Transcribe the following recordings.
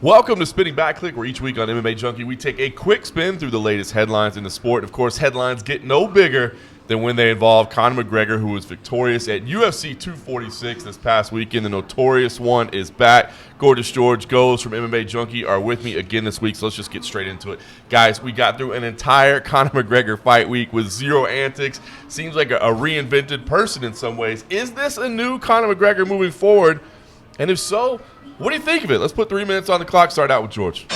Welcome to Spinning Back Clique, where each week on MMA Junkie, we take a quick spin through the latest headlines in the sport. Of course, headlines get no bigger than when they involve Conor McGregor, who was victorious at UFC 246 this past weekend. The Notorious One is back. Gorgeous George Goes from MMA Junkie are with me again this week, so let's just get straight into it. Guys, we got through an entire Conor McGregor fight week with zero antics. Seems like a reinvented person in some ways. Is this a new Conor McGregor moving forward? And if so, what do you think of it? Let's put 3 minutes on the clock. Start out with George.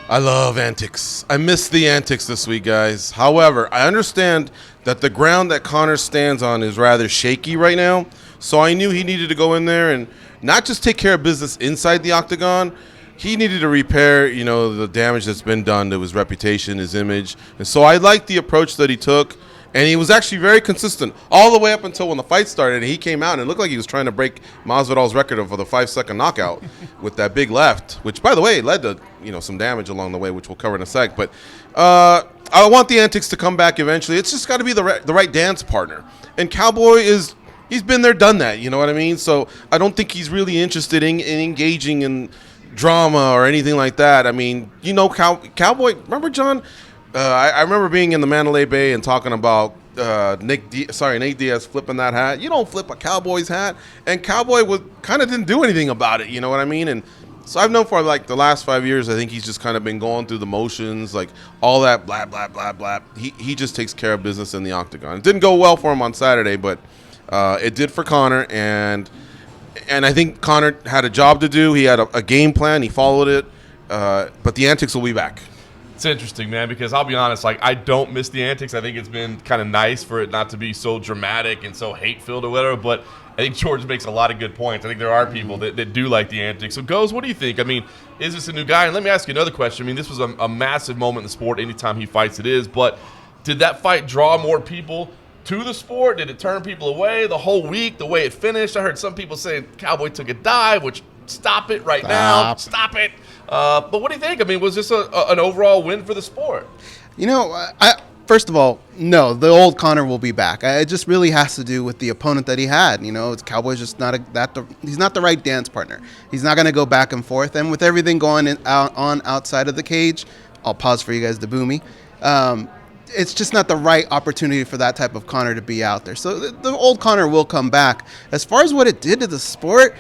I love antics. I miss the antics this week, guys. However, I understand that the ground that Conor stands on is rather shaky right now, so I knew he needed to go in there and not just take care of business inside the octagon. He needed to repair, the damage that's been done to his reputation, his image. And so I liked the approach that he took. And he was actually very consistent all the way up until when the fight started. And he came out and it looked like he was trying to break Masvidal's record for the 5-second knockout with that big left, which, by the way, led to some damage along the way, which we'll cover in a sec. But I want the antics to come back eventually. It's just got to be the right dance partner. And Cowboy he's been there, done that. You know what I mean? So I don't think he's really interested in engaging in drama or anything like that. I mean, Cowboy. Remember, John? I remember being in the Mandalay Bay and talking about Nate Diaz flipping that hat. You don't flip a Cowboy's hat. And Cowboy didn't do anything about it, you know what I mean? And so I've known for like the last 5 years, I think he's just kind of been going through the motions, like all that blah, blah, blah, blah. He just takes care of business in the octagon. It didn't go well for him on Saturday, but it did for Conor. And I think Conor had a job to do. He had a game plan. He followed it. But the antics will be back. It's interesting, man, because I'll be honest, I don't miss the antics. I think it's been kind of nice for it not to be so dramatic and so hate-filled or whatever, but I think George makes a lot of good points. I think there are people that do like the antics. So, Goes, what do you think? I mean, is this a new guy? And let me ask you another question. I mean, this was a massive moment in the sport. Anytime he fights, it is. But did that fight draw more people to the sport? Did it turn people away the whole week, the way it finished? I heard some people saying Cowboy took a dive, which stop it right now. Stop it. But what do you think? I mean, was this an overall win for the sport? First of all, no, the old Conor will be back. It just really has to do with the opponent that he had. Cowboy's just he's not the right dance partner. He's not going to go back and forth. And with everything going on outside of the cage, I'll pause for you guys to boo me. It's just not the right opportunity for that type of Conor to be out there. So the old Conor will come back. As far as what it did to the sport,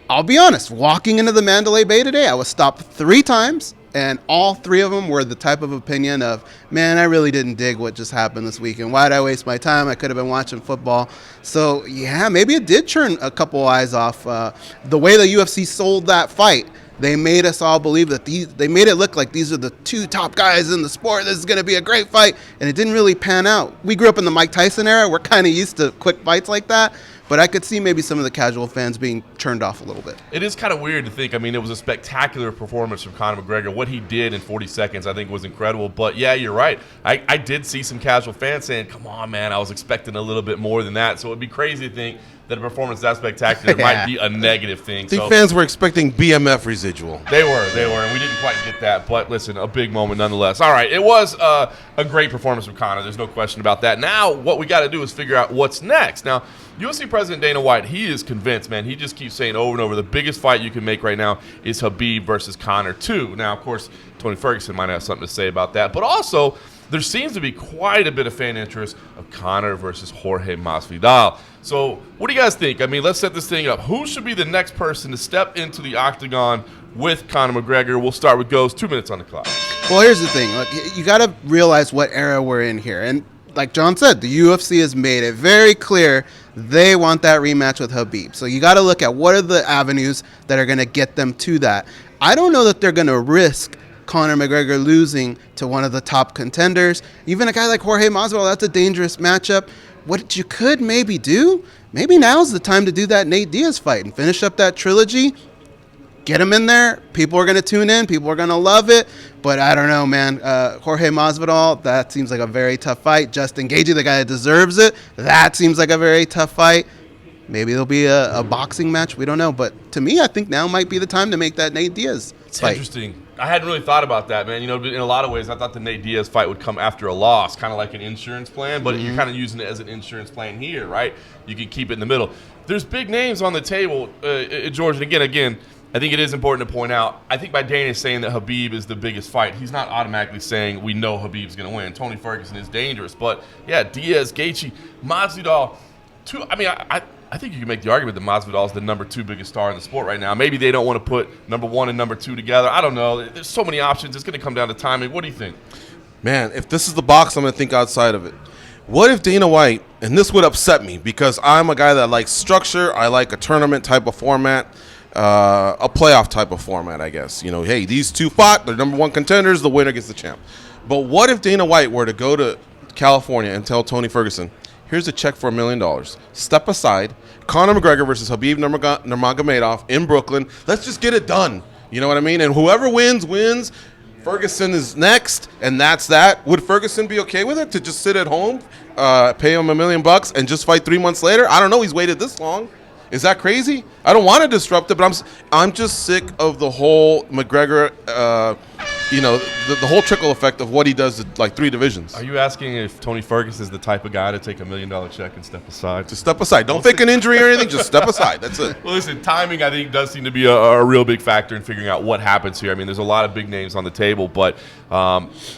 I'll be honest, walking into the Mandalay Bay today, I was stopped 3 times, and all 3 of them were the type of opinion of, man, I really didn't dig what just happened this weekend. Why did I waste my time? I could have been watching football. So, yeah, maybe it did turn a couple eyes off. The way the UFC sold that fight, they made us all believe that they made it look like these are the 2 top guys in the sport. This is going to be a great fight, and it didn't really pan out. We grew up in the Mike Tyson era. We're kind of used to quick fights like that. But I could see maybe some of the casual fans being turned off a little bit. It is kind of weird to think. I mean, it was a spectacular performance from Conor McGregor. What he did in 40 seconds, I think, was incredible. But, yeah, you're right. I did see some casual fans saying, come on, man, I was expecting a little bit more than that. So it would be crazy to think that a performance that spectacular might be a negative thing. I think fans were expecting BMF residual. They were, and we didn't quite get that. But, listen, a big moment nonetheless. All right, it was a great performance from Conor. There's no question about that. Now what we got to do is figure out what's next. Now, UFC President Dana White, he is convinced, man. He just keeps saying over and over, the biggest fight you can make right now is Khabib versus Conor 2. Now, of course, Tony Ferguson might have something to say about that. But also, there seems to be quite a bit of fan interest of Conor versus Jorge Masvidal. So what do you guys think? I mean, let's set this thing up. Who should be the next person to step into the octagon with Conor McGregor? We'll start with Goes. 2 minutes on the clock. Well, here's the thing. Look, you got to realize what era we're in here. And like John said, the UFC has made it very clear they want that rematch with Khabib. So you got to look at what are the avenues that are going to get them to that. I don't know that they're going to risk Conor McGregor losing to one of the top contenders. Even a guy like Jorge Masvidal, that's a dangerous matchup. What you could maybe do, maybe now's the time to do that Nate Diaz fight and finish up that trilogy. Get him in there. People are going to tune in. People are going to love it. But I don't know, man. Jorge Masvidal, that seems like a very tough fight. Justin Gaethje, the guy that deserves it, that seems like a very tough fight. Maybe it'll be a boxing match. We don't know. But to me, I think now might be the time to make that Nate Diaz fight. Interesting. I hadn't really thought about that, man. In a lot of ways, I thought the Nate Diaz fight would come after a loss, kind of like an insurance plan. But you're kind of using it as an insurance plan here, right? You can keep it in the middle. There's big names on the table, George. And again, I think it is important to point out, I think by Dana saying that Khabib is the biggest fight, he's not automatically saying we know Khabib's going to win. Tony Ferguson is dangerous. But, yeah, Diaz, Gaethje, Masvidal, I think you can make the argument that Masvidal is the number 2 biggest star in the sport right now. Maybe they don't want to put number 1 and number 2 together. I don't know. There's so many options. It's going to come down to timing. What do you think? Man, if this is the box, I'm going to think outside of it. What if Dana White, and this would upset me because I'm a guy that likes structure. I like a tournament type of format, a playoff type of format, I guess. You know, hey, these two fought. They're number 1 contenders. The winner gets the champ. But what if Dana White were to go to California and tell Tony Ferguson, here's a check for $1 million. Step aside. Conor McGregor versus Khabib Nurmagomedov in Brooklyn. Let's just get it done. You know what I mean? And whoever wins, wins. Ferguson is next, and that's that. Would Ferguson be okay with it to just sit at home, pay him $1 million, and just fight 3 months later? I don't know. He's waited this long. Is that crazy? I don't want to disrupt it, but I'm just sick of the whole McGregor, the whole trickle effect of what he does to like 3 divisions. Are you asking if Tony Ferguson is the type of guy to take $1 million check and step aside? Just step aside. Don't fake an injury or anything. Just step aside. That's it. Well, listen, timing, I think, does seem to be a real big factor in figuring out what happens here. I mean, there's a lot of big names on the table, but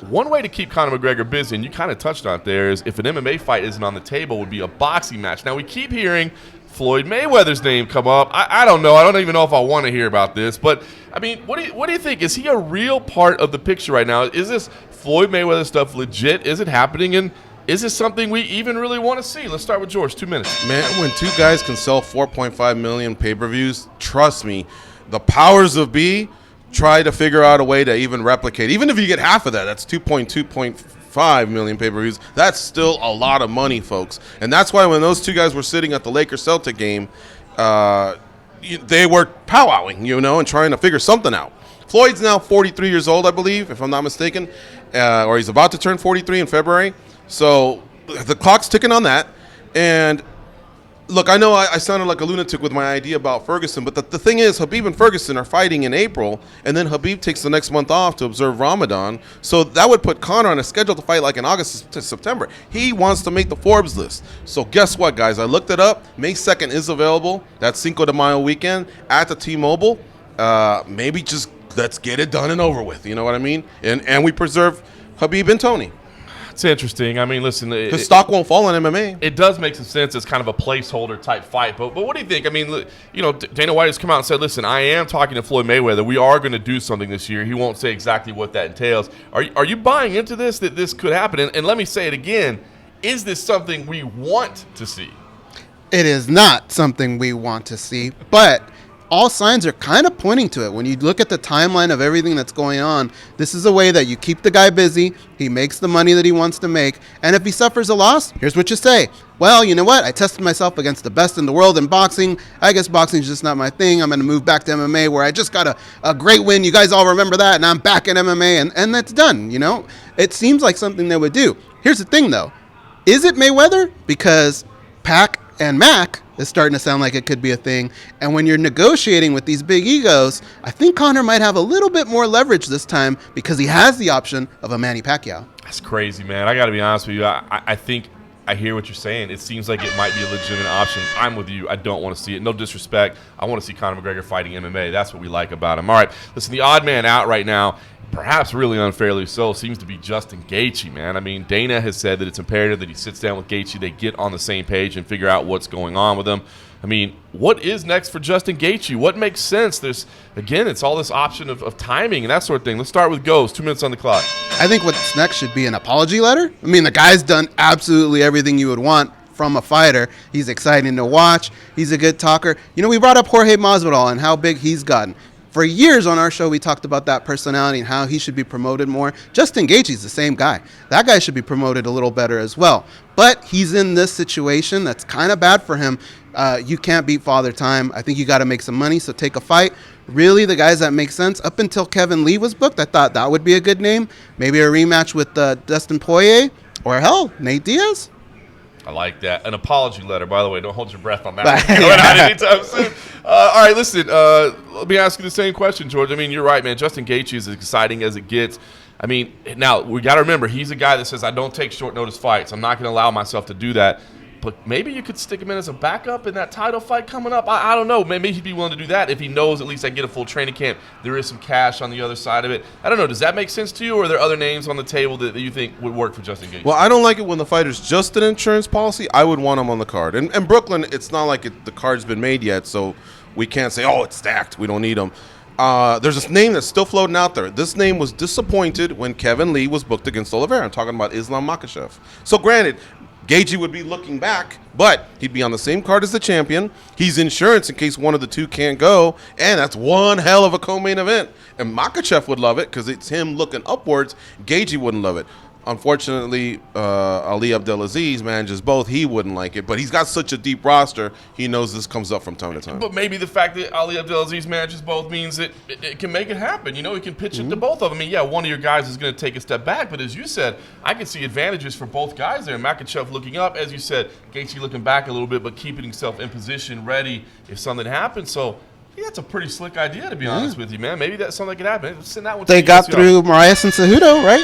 one way to keep Conor McGregor busy, and you kind of touched on it there, is if an MMA fight isn't on the table, would be a boxing match. Now, we keep hearing Floyd Mayweather's name come up. I don't know. I don't even know if I want to hear about this. But, I mean, what do you think? Is he a real part of the picture right now? Is this Floyd Mayweather stuff legit? Is it happening? And is this something we even really want to see? Let's start with George. 2 minutes. Man, when 2 guys can sell 4.5 million pay-per-views, trust me, the powers of be try to figure out a way to even replicate. Even if you get half of that, that's 2.5 million pay-per-views. That's still a lot of money, folks. And that's why when those 2 guys were sitting at the Lakers-Celtic game, they were powwowing, and trying to figure something out. Floyd's now 43 years old, I believe, if I'm not mistaken, or he's about to turn 43 in February. So the clock's ticking on that. And look, I know I sounded like a lunatic with my idea about Ferguson, but the thing is, Khabib and Ferguson are fighting in April, and then Khabib takes the next month off to observe Ramadan. So that would put Conor on a schedule to fight like in August to September. He wants to make the Forbes list. So guess what, guys? I looked it up. May 2nd is available. That's Cinco de Mayo weekend at the T-Mobile. Maybe just let's get it done and over with. You know what I mean? And we preserve Khabib and Tony. It's interesting. I mean, listen. His stock won't fall in MMA. It does make some sense as kind of a placeholder type fight. But what do you think? I mean, Dana White has come out and said, listen, I am talking to Floyd Mayweather. We are going to do something this year. He won't say exactly what that entails. Are you buying into this, that this could happen? And let me say it again. Is this something we want to see? It is not something we want to see, but all signs are kind of pointing to it. When you look at the timeline of everything that's going on, this is a way that you keep the guy busy, he makes the money that he wants to make, and if he suffers a loss, here's what you say. Well, you know what? I tested myself against the best in the world in boxing. I guess boxing is just not my thing. I'm going to move back to MMA where I just got a great win. You guys all remember that, and I'm back in MMA, and that's done, It seems like something they would do. Here's the thing, though. Is it Mayweather? Because Pac and Mac is starting to sound like it could be a thing. And when you're negotiating with these big egos, I think Conor might have a little bit more leverage this time because he has the option of a Manny Pacquiao. That's crazy, man. I got to be honest with you. I think I hear what you're saying. It seems like it might be a legitimate option. I'm with you. I don't want to see it. No disrespect. I want to see Conor McGregor fighting MMA. That's what we like about him. All right, listen, the odd man out right now, perhaps really unfairly so, seems to be Justin Gaethje, man. I mean, Dana has said that it's imperative that he sits down with Gaethje, they get on the same page and figure out what's going on with him. I mean, what is next for Justin Gaethje? What makes sense? It's all this option of timing and that sort of thing. Let's start with Ghost. 2 minutes on the clock. I think what's next should be an apology letter. I mean, the guy's done absolutely everything you would want from a fighter. He's exciting to watch. He's a good talker. We brought up Jorge Masvidal and how big he's gotten. For years on our show, we talked about that personality and how he should be promoted more. Justin Gaethje's the same guy. That guy should be promoted a little better as well. But he's in this situation that's kind of bad for him. You can't beat Father Time. I think you got to make some money, so take a fight. Really, the guys that make sense, up until Kevin Lee was booked, I thought that would be a good name. Maybe a rematch with Dustin Poirier, or hell, Nate Diaz. I like that. An apology letter, by the way. Don't hold your breath on that one. Going out anytime soon. All right, listen. Let me ask you the same question, George. I mean, you're right, man. Justin Gaethje is as exciting as it gets. I mean, now, we got to remember, he's a guy that says, I don't take short notice fights. I'm not going to allow myself to do that. But maybe you could stick him in as a backup in that title fight coming up. I don't know. Maybe he'd be willing to do that if he knows at least I get a full training camp. There is some cash on the other side of it. I don't know. Does that make sense to you, or are there other names on the table that you think would work for Justin Gaethje? Well, I don't like it when the fighter's just an insurance policy. I would want him on the card. And Brooklyn, it's not like the card's been made yet, so we can't say, oh, it's stacked. We don't need him. There's this name that's still floating out there. This name was disappointed when Kevin Lee was booked against Oliveira. I'm talking about Islam Makhachev. So granted, Gaethje would be looking back, but he'd be on the same card as the champion. He's insurance in case one of the two can't go, and that's one hell of a co-main event. And Makhachev would love it because it's him looking upwards. Gaethje wouldn't love it. Unfortunately, Ali Abdelaziz manages both. He wouldn't like it, but he's got such a deep roster, he knows this comes up from time to time. But maybe the fact that Ali Abdelaziz manages both means that it can make it happen. You know, he can pitch it to both of them. I mean, yeah, one of your guys is going to take a step back, but as you said, I can see advantages for both guys there. Makhachev looking up, as you said, Gaethje looking back a little bit, but keeping himself in position, ready if something happens. So, yeah, that's a pretty slick idea, to be honest with you, man. Maybe that's something that could happen. Send that one They got through Marias and Cejudo, right?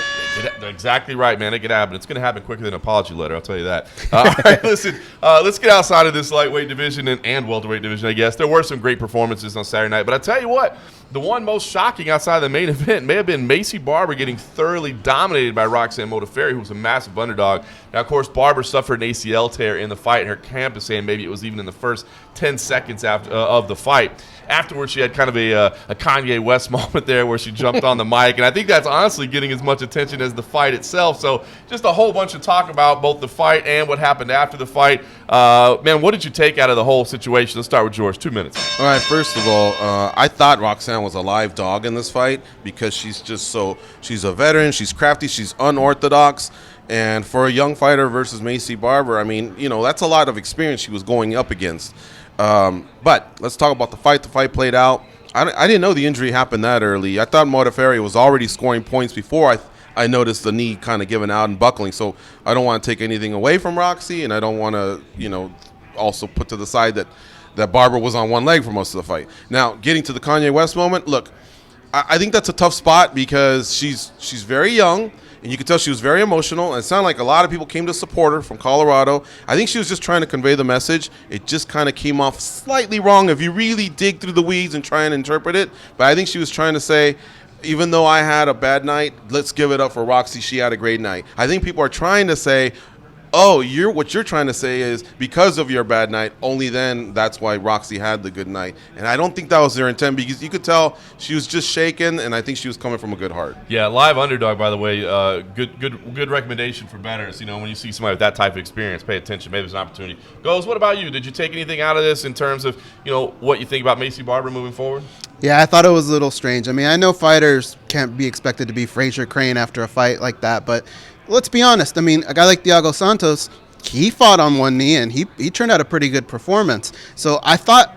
Exactly right, man. It could happen. It's going to happen quicker than an apology letter, I'll tell you that. All right, listen, let's get outside of this lightweight division and welterweight division, I guess. There were some great performances on Saturday night, but I tell you what, the one most shocking outside of the main event may have been Maycee Barber getting thoroughly dominated by Roxanne Modafferi, who was a massive underdog. Now, of course, Barber suffered an ACL tear in the fight, and her camp is saying maybe it was even in the first 10 seconds after of the fight. Afterwards, she had kind of a Kanye West moment there where she jumped on the mic, and I think that's honestly getting as much attention as the fight itself. So just a whole bunch of talk about both the fight and what happened after the fight. Man, what did you take out of the whole situation? Let's start with George. 2 minutes. All right, first of all, I thought Roxanne was a live dog in this fight because she's a veteran, she's crafty, she's unorthodox. And for a young fighter versus Maycee Barber, I mean, you know, that's a lot of experience she was going up against. But let's talk about the fight. The fight played out. I didn't know the injury happened that early. I thought Modafferi was already scoring points before I noticed the knee kind of giving out and buckling. So I don't want to take anything away from Roxy, and I don't want to, you know, also put to the side that Barber was on one leg for most of the fight. Now, getting to the Kanye West moment, look, I think that's a tough spot because she's very young. And you could tell she was very emotional. And it sounded like a lot of people came to support her from Colorado. I think she was just trying to convey the message. It just kind of came off slightly wrong if you really dig through the weeds and try and interpret it. But I think she was trying to say, even though I had a bad night, let's give it up for Roxy. She had a great night. I think people are trying to say, oh, what you're trying to say is because of your bad night, only then that's why Roxy had the good night. And I don't think that was their intent because you could tell she was just shaken, and I think she was coming from a good heart. Yeah, live underdog, by the way, good recommendation for bettors. You know, when you see somebody with that type of experience, pay attention. Maybe there's an opportunity. Goes, what about you? Did you take anything out of this in terms of, you know, what you think about Maycee Barber moving forward? Yeah, I thought it was a little strange. I mean, I know fighters can't be expected to be Frazier Crane after a fight like that, but let's be honest. I mean, a guy like Thiago Santos, he fought on one knee, and he turned out a pretty good performance. So I thought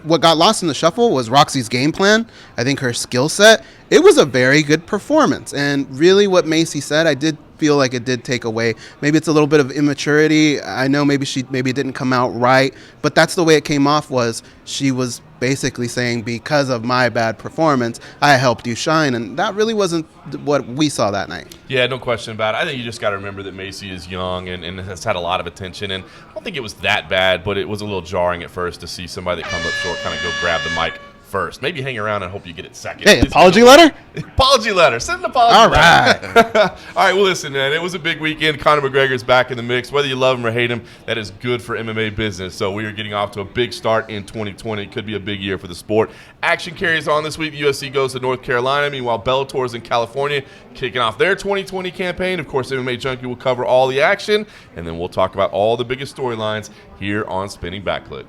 what got lost in the shuffle was Roxy's game plan. I think her skill set. It was a very good performance. And really what Maycee said, I did feel like it did take away. Maybe it's a little bit of immaturity. I know maybe it didn't come out right, but that's the way it came off. Was she was basically saying, because of my bad performance, I helped you shine, and that really wasn't what we saw that night. Yeah, no question about it. I think you just got to remember that Maycee is young and has had a lot of attention, and I don't think it was that bad, but it was a little jarring at first to see somebody that comes up short kind of go grab the mic first. Maybe hang around and hope you get it second. Hey, apology letter? Apology letter. Send an apology All letter. right. All right, well, listen, man. It was a big weekend. Conor McGregor's back in the mix. Whether you love him or hate him, that is good for MMA business. So we are getting off to a big start in 2020. It could be a big year for the sport. Action carries on this week. UFC goes to North Carolina. Meanwhile, Bellator is in California, kicking off their 2020 campaign. Of course, MMA Junkie will cover all the action, and then we'll talk about all the biggest storylines here on Spinning Back Clique.